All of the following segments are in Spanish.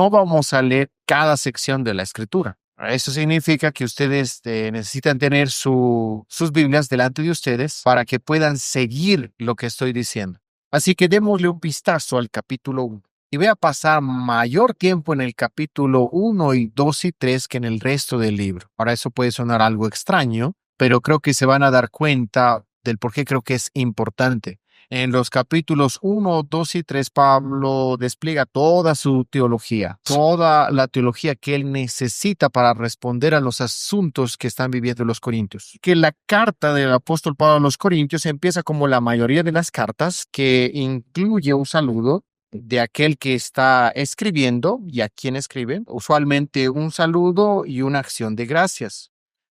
no vamos a leer cada sección de la Escritura. Eso significa que ustedes necesitan tener sus Biblias delante de ustedes para que puedan seguir lo que estoy diciendo. Así que démosle un vistazo al capítulo 1. Y voy a pasar mayor tiempo en el capítulo 1 y 2 y 3 que en el resto del libro. Ahora, eso puede sonar algo extraño, pero creo que se van a dar cuenta del por qué creo que es importante. En los capítulos 1, 2 y 3, Pablo despliega toda su teología, toda la teología que él necesita para responder a los asuntos que están viviendo los corintios. Que la carta del apóstol Pablo a los corintios empieza como la mayoría de las cartas, que incluye un saludo de aquel que está escribiendo y a quien escribe, usualmente un saludo y una acción de gracias.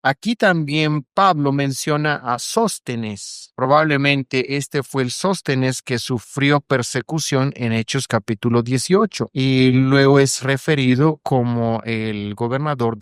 Aquí también Pablo menciona a Sóstenes. Probablemente este fue el Sóstenes que sufrió persecución en Hechos capítulo 18 y luego es referido como el gobernador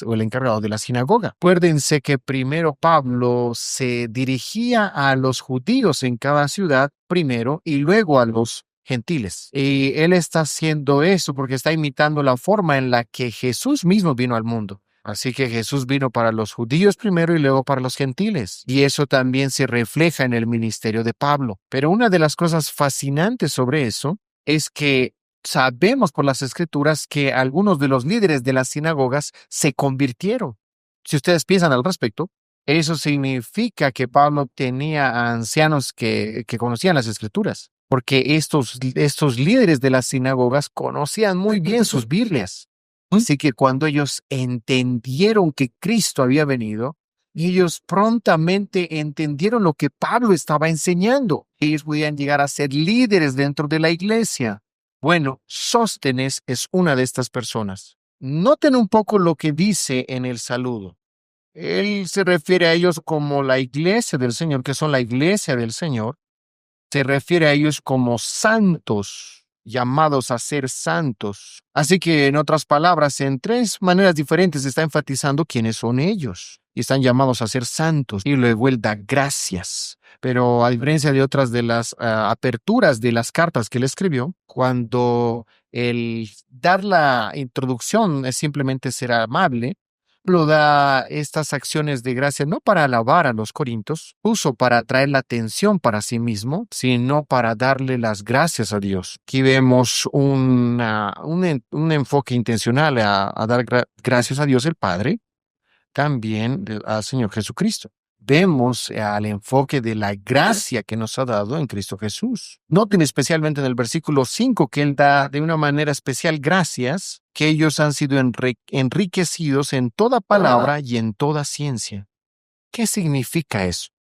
o el encargado de la sinagoga. Acuérdense que primero Pablo se dirigía a los judíos en cada ciudad primero y luego a los gentiles. Y él está haciendo eso porque está imitando la forma en la que Jesús mismo vino al mundo. Así que Jesús vino para los judíos primero y luego para los gentiles. Y eso también se refleja en el ministerio de Pablo. Pero una de las cosas fascinantes sobre eso es que sabemos por las escrituras que algunos de los líderes de las sinagogas se convirtieron. Si ustedes piensan al respecto, eso significa que Pablo tenía ancianos que conocían las escrituras. Porque estos líderes de las sinagogas conocían muy bien sus Biblias. Así que cuando ellos entendieron que Cristo había venido, ellos prontamente entendieron lo que Pablo estaba enseñando. Ellos podían llegar a ser líderes dentro de la iglesia. Bueno, Sóstenes es una de estas personas. Noten un poco lo que dice en el saludo. Él se refiere a ellos como la iglesia del Señor, que son la iglesia del Señor. Se refiere a ellos como santos, llamados a ser santos. Así que, en otras palabras, en tres maneras diferentes está enfatizando quiénes son ellos. Y están llamados a ser santos. Y luego él da gracias. Pero a diferencia de otras de las aperturas de las cartas que él escribió, cuando el dar la introducción es simplemente ser amable, Pablo da estas acciones de gracia no para alabar a los corintios, puso para atraer la atención para sí mismo, sino para darle las gracias a Dios. Aquí vemos un enfoque intencional a dar gracias a Dios el Padre, también al Señor Jesucristo. Vemos al enfoque de la gracia que nos ha dado en Cristo Jesús. Noten especialmente en el versículo 5 que él da de una manera especial gracias, que ellos han sido enriquecidos en toda palabra y en toda ciencia. ¿Qué significa eso?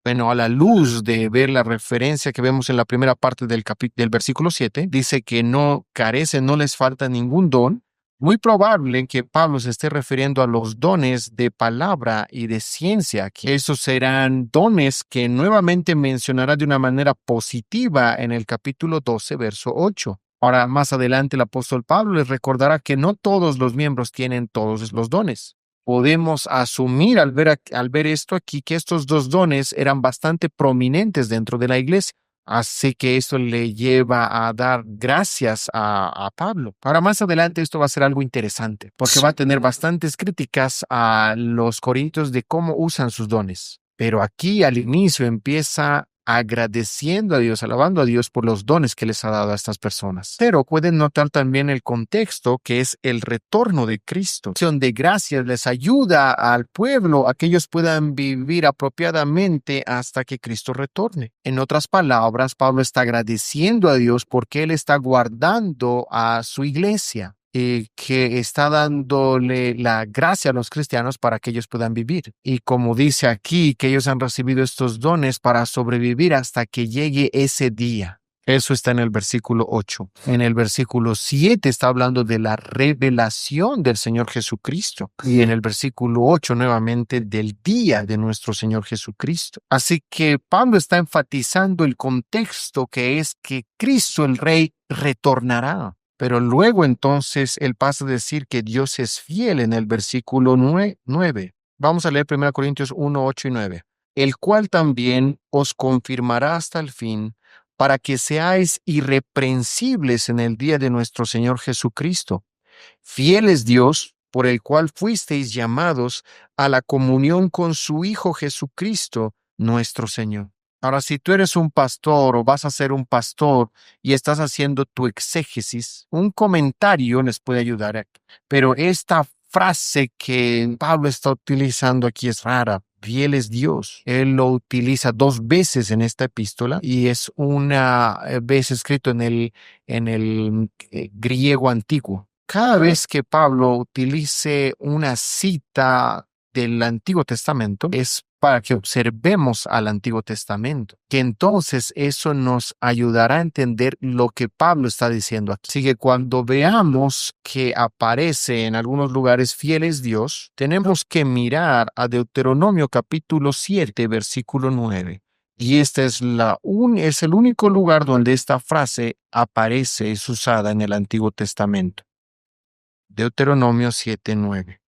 Bueno, a la luz de ver la referencia que vemos en la primera parte del versículo 7, dice que no carecen, no les falta ningún don. Muy probable que Pablo se esté refiriendo a los dones de palabra y de ciencia, que esos serán dones que nuevamente mencionará de una manera positiva en el capítulo 12, verso 8. Ahora, más adelante el apóstol Pablo les recordará que no todos los miembros tienen todos los dones. Podemos asumir al ver esto aquí que estos dos dones eran bastante prominentes dentro de la iglesia. Así que esto le lleva a dar gracias a Pablo. Ahora más adelante esto va a ser algo interesante, porque va a tener bastantes críticas a los corintios de cómo usan sus dones. Pero aquí al inicio empieza agradeciendo a Dios, alabando a Dios por los dones que les ha dado a estas personas. Pero pueden notar también el contexto que es el retorno de Cristo. La acción de gracias les ayuda al pueblo a que ellos puedan vivir apropiadamente hasta que Cristo retorne. En otras palabras, Pablo está agradeciendo a Dios porque Él está guardando a su iglesia. Que está dándole la gracia a los cristianos para que ellos puedan vivir. Y como dice aquí, que ellos han recibido estos dones para sobrevivir hasta que llegue ese día. Eso está en el versículo 8. En el versículo 7 está hablando de la revelación del Señor Jesucristo. Y en el versículo 8 nuevamente del día de nuestro Señor Jesucristo. Así que Pablo está enfatizando el contexto que es que Cristo el Rey retornará. Pero luego entonces él pasa a decir que Dios es fiel en el versículo 9. Vamos a leer 1 Corintios 1, 8 y 9. El cual también os confirmará hasta el fin, para que seáis irreprensibles en el día de nuestro Señor Jesucristo. Fiel es Dios, por el cual fuisteis llamados a la comunión con su Hijo Jesucristo, nuestro Señor. Ahora, si tú eres un pastor o vas a ser un pastor y estás haciendo tu exégesis, un comentario les puede ayudar aquí. Pero esta frase que Pablo está utilizando aquí es rara. Fiel es Dios. Él lo utiliza 2 veces en esta epístola y es una vez escrito en el griego antiguo. Cada vez que Pablo utilice una cita del Antiguo Testamento es para que observemos al Antiguo Testamento, que entonces eso nos ayudará a entender lo que Pablo está diciendo aquí. Así que cuando veamos que aparece en algunos lugares fiel es Dios, tenemos que mirar a Deuteronomio capítulo 7, versículo 9. Y este es el único lugar donde esta frase aparece, es usada en el Antiguo Testamento. Deuteronomio 7:9.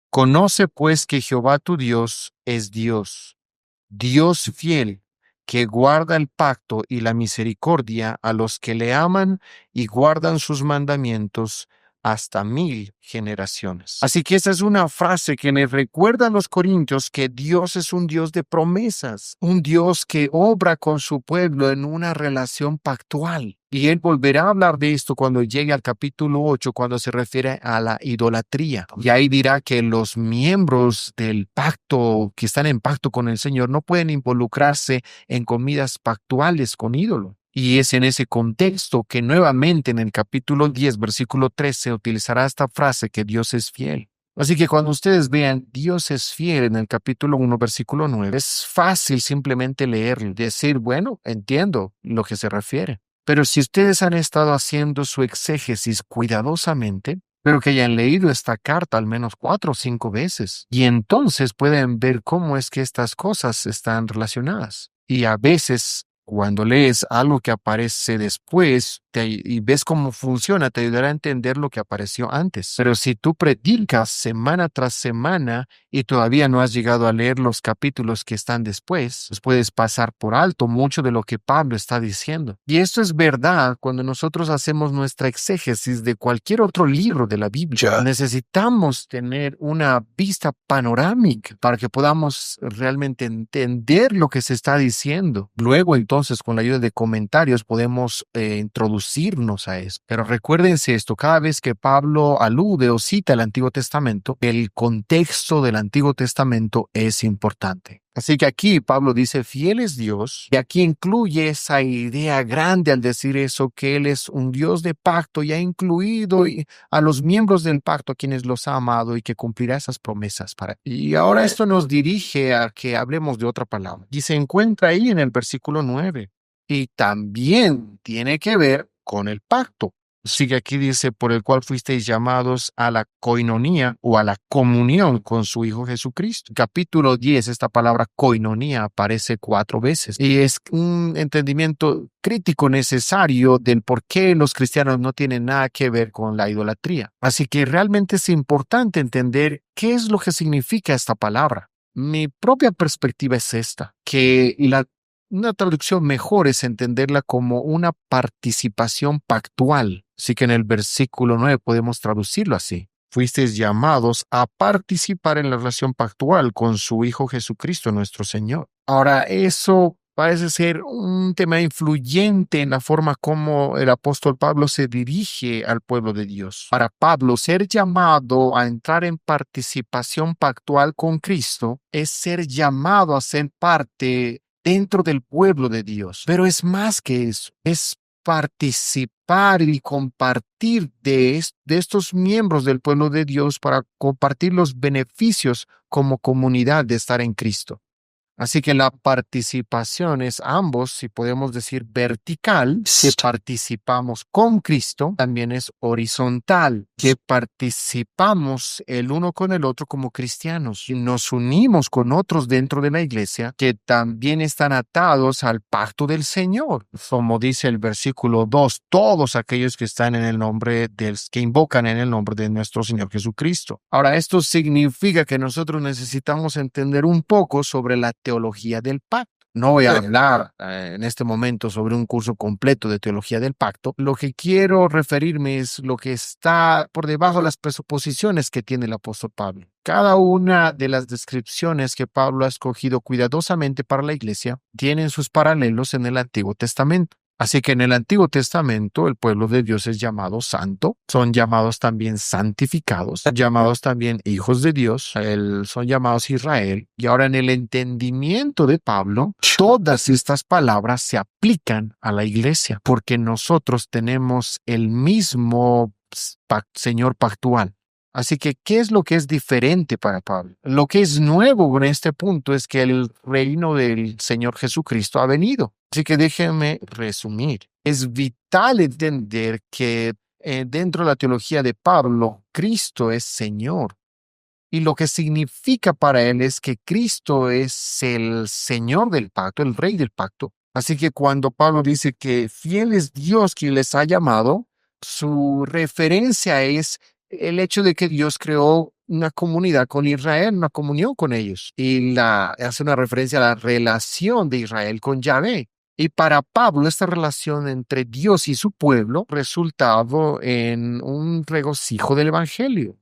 Conoce pues que Jehová tu Dios es Dios, Dios fiel, que guarda el pacto y la misericordia a los que le aman y guardan sus mandamientos hasta 1000 generaciones. Así que esa es una frase que les recuerda a los corintios que Dios es un Dios de promesas, un Dios que obra con su pueblo en una relación pactual. Y él volverá a hablar de esto cuando llegue al capítulo 8, cuando se refiere a la idolatría. Y ahí dirá que los miembros del pacto, que están en pacto con el Señor, no pueden involucrarse en comidas pactuales con ídolos. Y es en ese contexto que nuevamente en el capítulo 10, versículo 13, utilizará esta frase que Dios es fiel. Así que cuando ustedes vean Dios es fiel en el capítulo 1, versículo 9, es fácil simplemente leerlo y decir, bueno, entiendo lo que se refiere. Pero si ustedes han estado haciendo su exégesis cuidadosamente, espero que hayan leído esta carta al menos 4 o 5 veces. Y entonces pueden ver cómo es que estas cosas están relacionadas. Y a veces, cuando lees algo que aparece después y ves cómo funciona, te ayudará a entender lo que apareció antes. Pero si tú predicas semana tras semana y todavía no has llegado a leer los capítulos que están después, pues puedes pasar por alto mucho de lo que Pablo está diciendo. Y esto es verdad cuando nosotros hacemos nuestra exégesis de cualquier otro libro de la Biblia. Necesitamos tener una vista panorámica para que podamos realmente entender lo que se está diciendo. Luego, entonces, con la ayuda de comentarios podemos introducirnos a eso. Pero recuérdense esto, cada vez que Pablo alude o cita el Antiguo Testamento, el contexto del Antiguo Testamento es importante. Así que aquí Pablo dice, fiel es Dios, y aquí incluye esa idea grande al decir eso, que Él es un Dios de pacto y ha incluido a los miembros del pacto a quienes los ha amado y que cumplirá esas promesas para. Y ahora esto nos dirige a que hablemos de otra palabra. Y se encuentra ahí en el versículo 9. Y también tiene que ver con el pacto. Sigue aquí, dice, por el cual fuisteis llamados a la koinonía o a la comunión con su Hijo Jesucristo. Capítulo 10, esta palabra koinonía aparece 4 veces. Y es un entendimiento crítico necesario del por qué los cristianos no tienen nada que ver con la idolatría. Así que realmente es importante entender qué es lo que significa esta palabra. Mi propia perspectiva es esta, que una traducción mejor es entenderla como una participación pactual. Así que en el versículo 9 podemos traducirlo así. Fuisteis llamados a participar en la relación pactual con su Hijo Jesucristo, nuestro Señor. Ahora, eso parece ser un tema influyente en la forma como el apóstol Pablo se dirige al pueblo de Dios. Para Pablo, ser llamado a entrar en participación pactual con Cristo es ser llamado a ser parte dentro del pueblo de Dios. Pero es más que eso, es participar y compartir de estos miembros del pueblo de Dios para compartir los beneficios como comunidad de estar en Cristo. Así que la participación es ambos, si podemos decir vertical, que participamos con Cristo, también es horizontal, que participamos el uno con el otro como cristianos y nos unimos con otros dentro de la iglesia que también están atados al pacto del Señor. Como dice el versículo 2, todos aquellos que están en el nombre que invocan en el nombre de nuestro Señor Jesucristo. Ahora, esto significa que nosotros necesitamos entender un poco sobre la teología del pacto. No voy a hablar en este momento sobre un curso completo de teología del pacto. Lo que quiero referirme es lo que está por debajo de las presuposiciones que tiene el apóstol Pablo. Cada una de las descripciones que Pablo ha escogido cuidadosamente para la iglesia tienen sus paralelos en el Antiguo Testamento. Así que en el Antiguo Testamento el pueblo de Dios es llamado santo, son llamados también santificados, llamados también hijos de Dios, son llamados Israel. Y ahora en el entendimiento de Pablo, todas estas palabras se aplican a la iglesia porque nosotros tenemos el mismo Señor pactual. Así que, ¿qué es lo que es diferente para Pablo? Lo que es nuevo en este punto es que el reino del Señor Jesucristo ha venido. Así que déjenme resumir. Es vital entender que dentro de la teología de Pablo, Cristo es Señor. Y lo que significa para él es que Cristo es el Señor del pacto, el Rey del pacto. Así que cuando Pablo dice que fiel es Dios quien les ha llamado, su referencia es el hecho de que Dios creó una comunidad con Israel, una comunión con ellos. Y hace una referencia a la relación de Israel con Yahvé. Y para Pablo, esta relación entre Dios y su pueblo resultaba en un regocijo del Evangelio.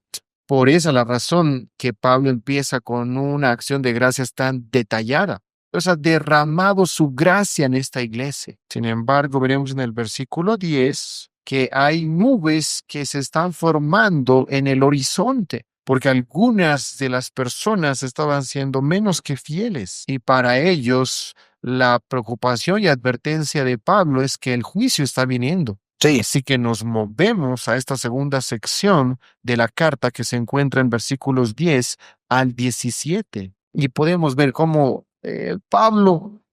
Por esa la razón que Pablo empieza con una acción de gracias tan detallada. O sea, derramado su gracia en esta iglesia. Sin embargo, veremos en el versículo 10 que hay nubes que se están formando en el horizonte, porque algunas de las personas estaban siendo menos que fieles. Y para ellos, la preocupación y advertencia de Pablo es que el juicio está viniendo. Sí. Así que nos movemos a esta segunda sección de la carta que se encuentra en versículos 10 al 17. Y podemos ver cómo Pablo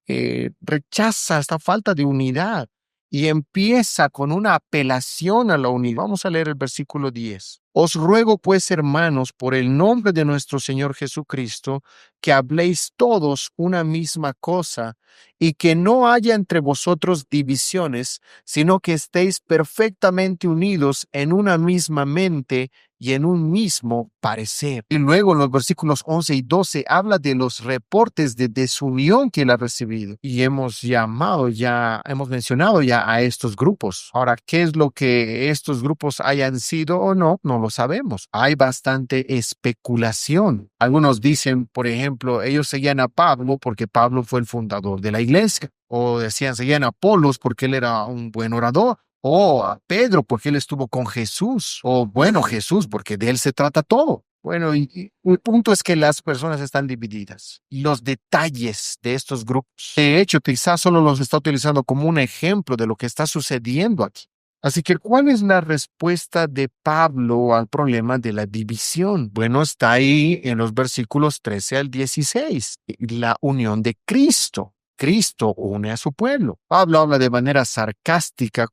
rechaza esta falta de unidad y empieza con una apelación a la unidad. Vamos a leer el versículo 10. Os ruego pues, hermanos, por el nombre de nuestro Señor Jesucristo, que habléis todos una misma cosa y que no haya entre vosotros divisiones, sino que estéis perfectamente unidos en una misma mente y en un mismo parecer. Y luego en los versículos 11 y 12 habla de los reportes de desunión que él ha recibido. Y hemos mencionado ya a estos grupos. Ahora, ¿qué es lo que estos grupos hayan sido o no? No lo sabemos. Hay bastante especulación. Algunos dicen, por ejemplo, ellos seguían a Pablo porque Pablo fue el fundador de la iglesia. O decían, seguían a Apolos porque él era un buen orador. O a Pedro porque él estuvo con Jesús. O bueno, Jesús porque de él se trata todo. Bueno, y el punto es que las personas están divididas. Los detalles de estos grupos, de hecho, quizás solo los está utilizando como un ejemplo de lo que está sucediendo aquí. Así que, ¿cuál es la respuesta de Pablo al problema de la división? Bueno, está ahí en los versículos 13 al 16, la unión de Cristo. Cristo une a su pueblo. Pablo habla de manera sarcástica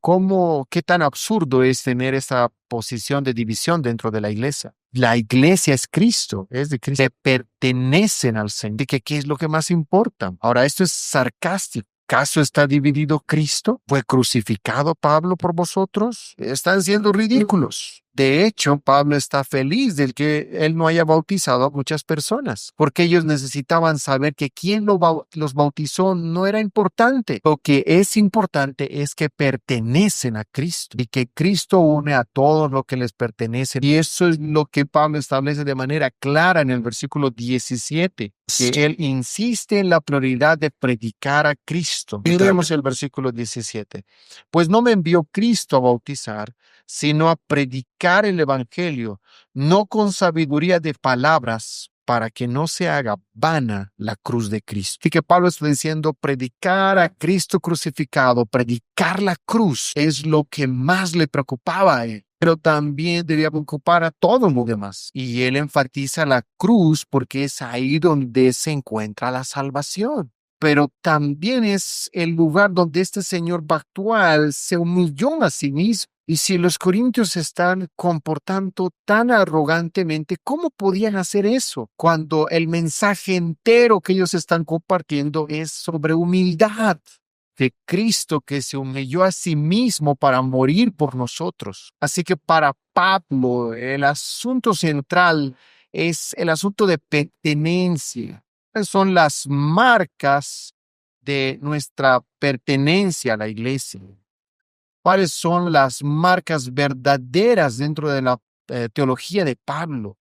qué tan absurdo es tener esta posición de división dentro de la iglesia. La iglesia es Cristo, es de Cristo. Le pertenecen al Señor. ¿De qué es lo que más importa? Ahora, esto es sarcástico. ¿Acaso está dividido Cristo? ¿Fue crucificado Pablo por vosotros? Están siendo ridículos. De hecho, Pablo está feliz de que él no haya bautizado a muchas personas, porque ellos necesitaban saber que quien los bautizó no era importante. Lo que es importante es que pertenecen a Cristo y que Cristo une a todos los que les pertenecen. Y eso es lo que Pablo establece de manera clara en el versículo 17, que él insiste en la prioridad de predicar a Cristo. Miremos el versículo 17. Pues no me envió Cristo a bautizar, sino a predicar el evangelio, no con sabiduría de palabras, para que no se haga vana la cruz de Cristo. Y que Pablo está diciendo, predicar a Cristo crucificado, predicar la cruz es lo que más le preocupaba a él. Pero también debía preocupar a todo lo demás. Y él enfatiza la cruz porque es ahí donde se encuentra la salvación. Pero también es el lugar donde este Señor actual se humilló a sí mismo. Y si los corintios se están comportando tan arrogantemente, ¿cómo podían hacer eso? Cuando el mensaje entero que ellos están compartiendo es sobre humildad de Cristo que se humilló a sí mismo para morir por nosotros. Así que para Pablo el asunto central es el asunto de pertenencia. Son las marcas de nuestra pertenencia a la iglesia. ¿Cuáles son las marcas verdaderas dentro de la teología de Pablo?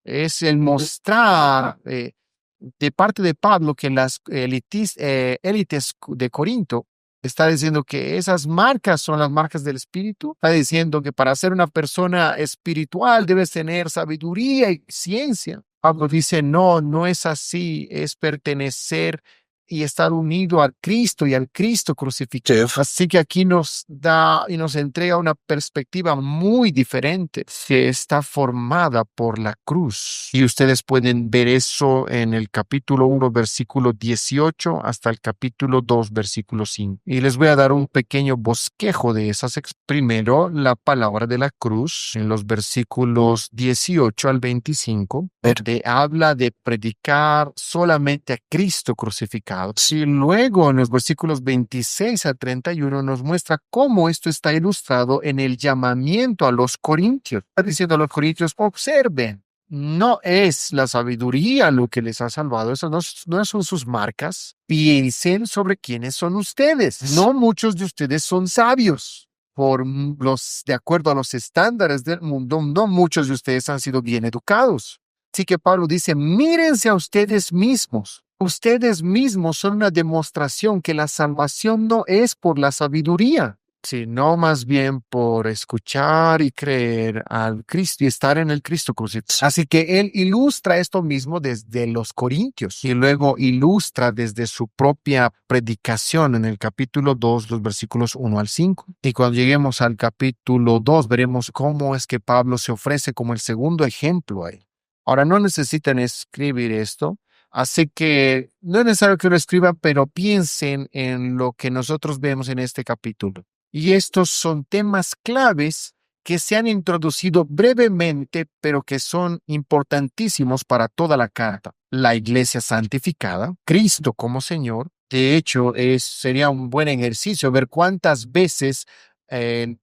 Es el mostrar de parte de Pablo que las élites de Corinto está diciendo que esas marcas son las marcas del Espíritu. Está diciendo que para ser una persona espiritual debes tener sabiduría y ciencia. Pablo dice, no, no es así, es pertenecer y estar unido al Cristo y al Cristo crucificado. Sí. Así que aquí nos da y nos entrega una perspectiva muy diferente que está formada por la cruz. Y ustedes pueden ver eso en el capítulo 1, versículo 18 hasta el capítulo 2, versículo 5. Y les voy a dar un pequeño bosquejo de esas. Primero, la palabra de la cruz en los versículos 18 al 25, donde habla de predicar solamente a Cristo crucificado. Y luego en los versículos 26 a 31 nos muestra cómo esto está ilustrado en el llamamiento a los corintios. Está diciendo a los corintios, observen, no es la sabiduría lo que les ha salvado, eso no son sus marcas. Piensen sobre quiénes son ustedes. No muchos de ustedes son sabios. De acuerdo a los estándares del mundo, no muchos de ustedes han sido bien educados. Así que Pablo dice, mírense a ustedes mismos. Ustedes mismos son una demostración que la salvación no es por la sabiduría, sino más bien por escuchar y creer al Cristo y estar en el Cristo crucificado. Así que él ilustra esto mismo desde los Corintios y luego ilustra desde su propia predicación en el capítulo 2, los versículos 1 al 5. Y cuando lleguemos al capítulo 2, veremos cómo es que Pablo se ofrece como el segundo ejemplo ahí. Ahora, no necesitan escribir esto. Así que no es necesario que lo escriban, pero piensen en lo que nosotros vemos en este capítulo. Y estos son temas claves que se han introducido brevemente, pero que son importantísimos para toda la carta. La iglesia santificada, Cristo como Señor. De hecho, sería un buen ejercicio ver cuántas veces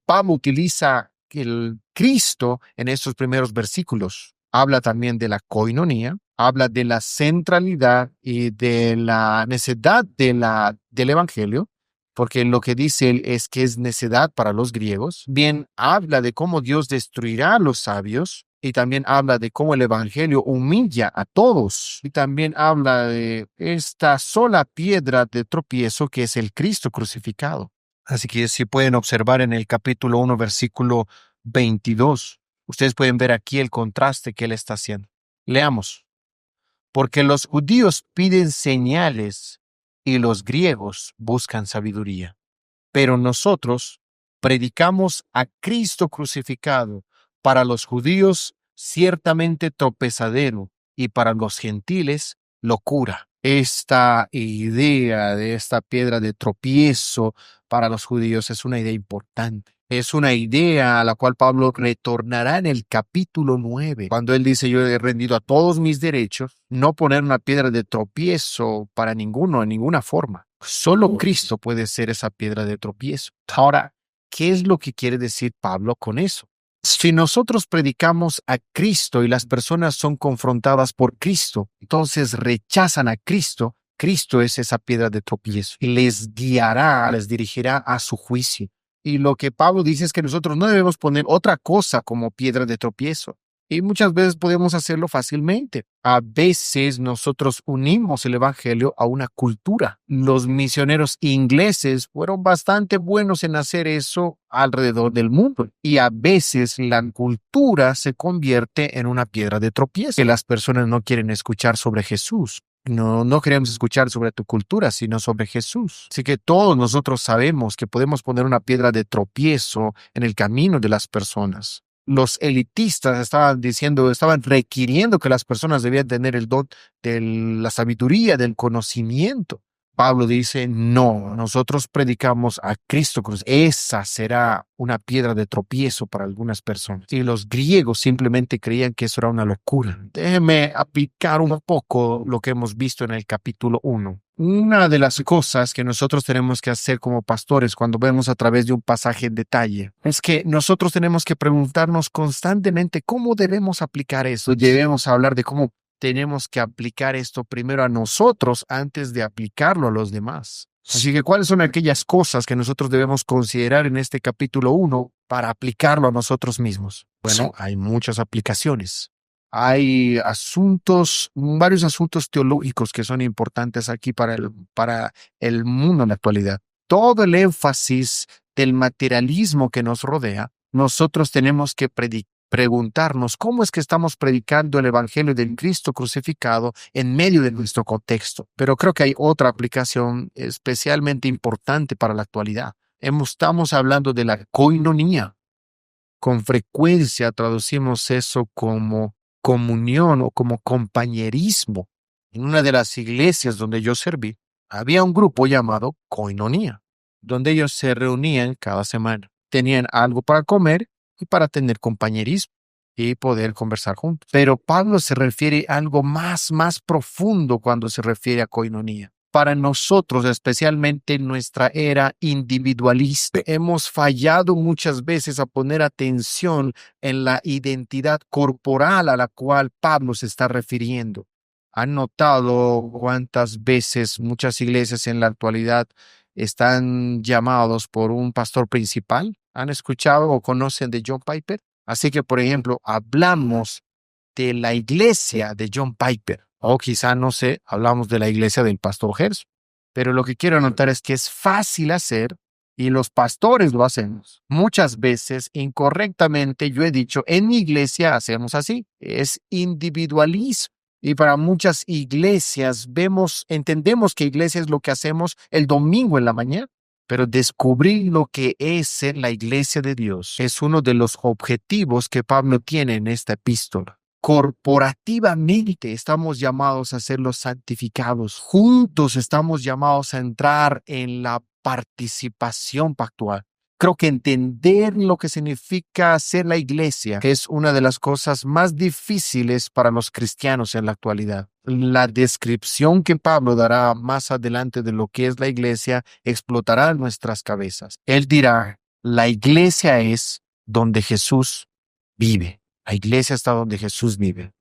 Pablo utiliza el Cristo en estos primeros versículos. Habla también de la coinonía, habla de la centralidad y de la necedad del evangelio, porque lo que dice él es que es necedad para los griegos. Bien, habla de cómo Dios destruirá a los sabios y también habla de cómo el evangelio humilla a todos. Y también habla de esta sola piedra de tropiezo que es el Cristo crucificado. Así que si pueden observar en el capítulo 1, versículo 22, ustedes pueden ver aquí el contraste que él está haciendo. Leamos. Porque los judíos piden señales y los griegos buscan sabiduría. Pero nosotros predicamos a Cristo crucificado, para los judíos ciertamente tropezadero y para los gentiles locura. Esta idea de esta piedra de tropiezo para los judíos es una idea importante. Es una idea a la cual Pablo retornará en el capítulo 9, cuando él dice, yo he rendido a todos mis derechos, no poner una piedra de tropiezo para ninguno, en ninguna forma. Solo Cristo puede ser esa piedra de tropiezo. Ahora, ¿qué es lo que quiere decir Pablo con eso? Si nosotros predicamos a Cristo y las personas son confrontadas por Cristo, entonces rechazan a Cristo, Cristo es esa piedra de tropiezo y les guiará, les dirigirá a su juicio. Y lo que Pablo dice es que nosotros no debemos poner otra cosa como piedra de tropiezo. Y muchas veces podemos hacerlo fácilmente. A veces nosotros unimos el evangelio a una cultura. Los misioneros ingleses fueron bastante buenos en hacer eso alrededor del mundo. Y a veces la cultura se convierte en una piedra de tropiezo. Que las personas no quieren escuchar sobre Jesús. No queremos escuchar sobre tu cultura, sino sobre Jesús. Así que todos nosotros sabemos que podemos poner una piedra de tropiezo en el camino de las personas. Los elitistas estaban requiriendo que las personas debían tener el don de la sabiduría, del conocimiento. Pablo dice, no, nosotros predicamos a Cristo Cruz. Esa será una piedra de tropiezo para algunas personas. Y los griegos simplemente creían que eso era una locura. Déjeme aplicar un poco lo que hemos visto en el capítulo 1. Una de las cosas que nosotros tenemos que hacer como pastores cuando vemos a través de un pasaje en detalle es que nosotros tenemos que preguntarnos constantemente cómo debemos aplicar eso. Debemos hablar de cómo tenemos que aplicar esto primero a nosotros antes de aplicarlo a los demás. Así que, ¿cuáles son aquellas cosas que nosotros debemos considerar en este capítulo 1 para aplicarlo a nosotros mismos? Bueno, hay muchas aplicaciones. Hay varios asuntos teológicos que son importantes aquí para el mundo en la actualidad. Todo el énfasis del materialismo que nos rodea, nosotros tenemos que preguntarnos cómo es que estamos predicando el evangelio del Cristo crucificado en medio de nuestro contexto. Pero creo que hay otra aplicación especialmente importante para la actualidad. Estamos hablando de la koinonía. Con frecuencia traducimos eso como comunión o como compañerismo. En una de las iglesias donde yo serví, había un grupo llamado koinonía, donde ellos se reunían cada semana. Tenían algo para comer y para tener compañerismo y poder conversar juntos. Pero Pablo se refiere a algo más profundo cuando se refiere a koinonía. Para nosotros, especialmente en nuestra era individualista, hemos fallado muchas veces a poner atención en la identidad corporal a la cual Pablo se está refiriendo. ¿Han notado cuántas veces muchas iglesias en la actualidad están llamados por un pastor principal? ¿Han escuchado o conocen de John Piper? Así que, por ejemplo, hablamos de la iglesia de John Piper, o quizá, no sé, hablamos de la iglesia del pastor Gerson. Pero lo que quiero anotar es que es fácil hacer y los pastores lo hacemos. Muchas veces, incorrectamente, yo he dicho, en mi iglesia hacemos así. Es individualismo. Y para muchas iglesias entendemos que iglesia es lo que hacemos el domingo en la mañana. Pero descubrir lo que es ser la iglesia de Dios es uno de los objetivos que Pablo tiene en esta epístola. Corporativamente estamos llamados a ser los santificados. Juntos estamos llamados a entrar en la participación pactual. Creo que entender lo que significa ser la iglesia es una de las cosas más difíciles para los cristianos en la actualidad. La descripción que Pablo dará más adelante de lo que es la iglesia explotará en nuestras cabezas. Él dirá, la iglesia es donde Jesús vive. La iglesia está donde Jesús vive.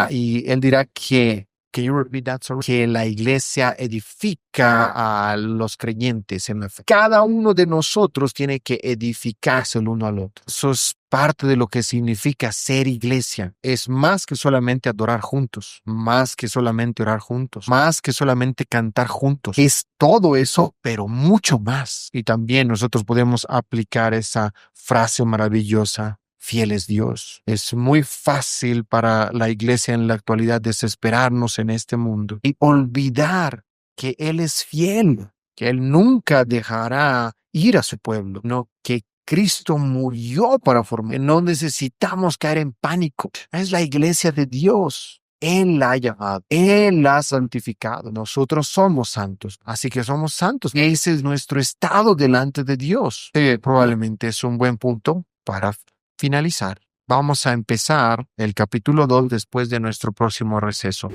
Y él dirá que la iglesia edifica a los creyentes en la fe. Cada uno de nosotros tiene que edificarse el uno al otro. Eso es parte de lo que significa ser iglesia. Es más que solamente adorar juntos, más que solamente orar juntos, más que solamente cantar juntos. Es todo eso, pero mucho más. Y también nosotros podemos aplicar esa frase maravillosa: fiel es Dios. Es muy fácil para la iglesia en la actualidad desesperarnos en este mundo y olvidar que Él es fiel, que Él nunca dejará ir a su pueblo, no, que Cristo murió para formar. No necesitamos caer en pánico. Es la iglesia de Dios. Él la ha llamado, Él la ha santificado. Nosotros somos santos, así que somos santos. Ese es nuestro estado delante de Dios. Probablemente es un buen punto para finalizar. Vamos a empezar el capítulo 2 después de nuestro próximo receso.